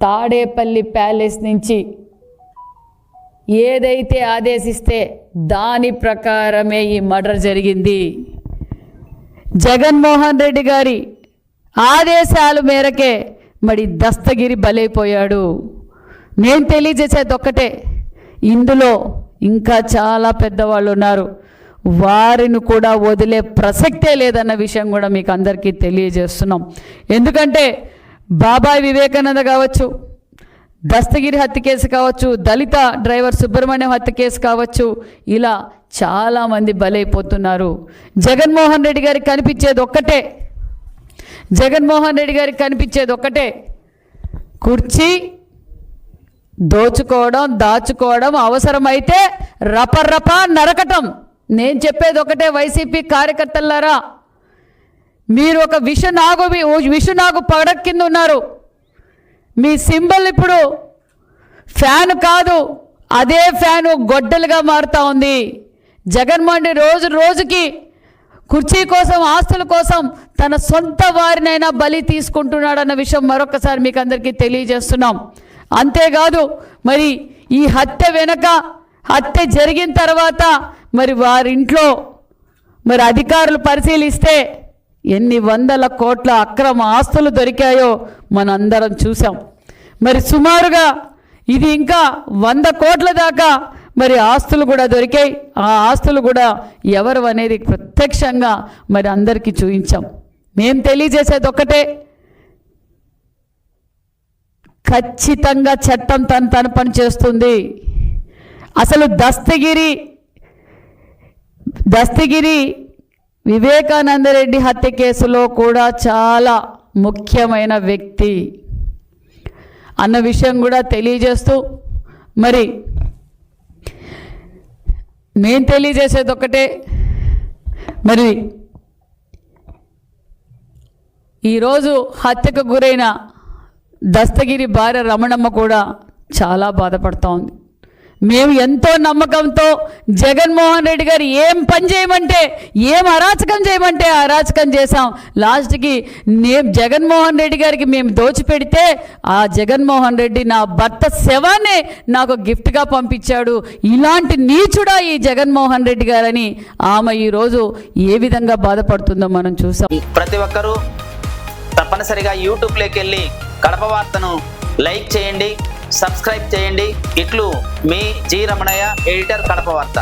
Tadepalli palace నుంచి ఏదైతే ఆదేశిస్తే దాని ప్రకారమే ఈ మర్డర్ జరిగింది. జగన్మోహన్ రెడ్డి గారి ఆదేశాల మేరకే మరి దస్తగిరి బలైపోయాడు. నేను తెలియజేసేది ఒక్కటే, ఇందులో ఇంకా చాలా పెద్దవాళ్ళు ఉన్నారు, వారిని కూడా వదిలే ప్రసక్తే లేదన్న విషయం కూడా మీకు అందరికీ తెలియజేస్తున్నాం. ఎందుకంటే బాబాయ్ వివేకానంద కావచ్చు, దస్తగిరి హత్య కేసు కావచ్చు, దళిత డ్రైవర్ సుబ్రహ్మణ్యం హత్య కేసు కావచ్చు, ఇలా చాలామంది బలైపోతున్నారు. జగన్మోహన్ రెడ్డి గారికి కనిపించేది ఒక్కటే, జగన్మోహన్ రెడ్డి గారికి కనిపించేది ఒక్కటే, కుర్చీ దోచుకోవడం, దాచుకోవడం, అవసరమైతే రపరప నరకటం. నేను చెప్పేది ఒకటే, వైసీపీ కార్యకర్తలారా, మీరు ఒక విషనాగు పడక కింద ఉన్నారు. మీ సింబల్ ఇప్పుడు ఫ్యాన్ కాదు, అదే ఫ్యాను గొడ్డలుగా మారుతూ ఉంది. జగన్మోహన్ రెడ్డి రోజు రోజుకి కుర్చీ కోసం, ఆస్తుల కోసం తన సొంత వారినైనా బలి తీసుకుంటున్నాడన్న విషయం మరొకసారి మీకు అందరికీ తెలియజేస్తున్నాం. అంతేకాదు మరి ఈ హత్య వెనక, హత్య జరిగిన తర్వాత మరి వారింట్లో మరి అధికారులు పరిశీలిస్తే ఎన్ని వందల కోట్ల అక్రమ ఆస్తులు దొరికాయో మనందరం చూసాం. మరి సుమారుగా ఇది ఇంకా 100 కోట్ల దాకా మరి ఆస్తులు కూడా దొరికాయి. ఆ ఆస్తులు కూడా ఎవరు అనేది ప్రత్యక్షంగా మరి అందరికీ చూపించాం. మేము తెలియజేసేది ఒక్కటే, ఖచ్చితంగా చట్టం తన పని చేస్తుంది. అసలు దస్తగిరి వివేకానందరెడ్డి హత్య కేసులో కూడా చాలా ముఖ్యమైన వ్యక్తి అన్న విషయం కూడా తెలియజేస్తూ మరి నేను తెలియజేసేది ఒకటే, మరి ఈరోజు హత్యకు గురైన దస్తగిరి భార్య రమణమ్మ కూడా చాలా బాధపడుతూ ఉంది. మేము ఎంతో నమ్మకంతో జగన్మోహన్ రెడ్డి గారు ఏం పని చేయమంటే, ఏం అరాచకం చేయమంటే అరాచకం చేశాం. లాస్ట్కి జగన్మోహన్ రెడ్డి గారికి మేము దోచిపెడితే ఆ జగన్మోహన్ రెడ్డి నా భర్త శవాన్ని నాకు గిఫ్ట్గా పంపించాడు. ఇలాంటి నీచుడా ఈ జగన్మోహన్ రెడ్డి గారని ఆమె ఈరోజు ఏ విధంగా బాధపడుతుందో మనం చూసాం. ప్రతి ఒక్కరూ తప్పనిసరిగా యూట్యూబ్లోకి వెళ్ళి కడప వార్తను లైక్ చేయండి, సబ్స్క్రైబ్ చేయండి. ఇట్లు మీ జి రమణయ్య, ఎడిటర్, కడప వార్త.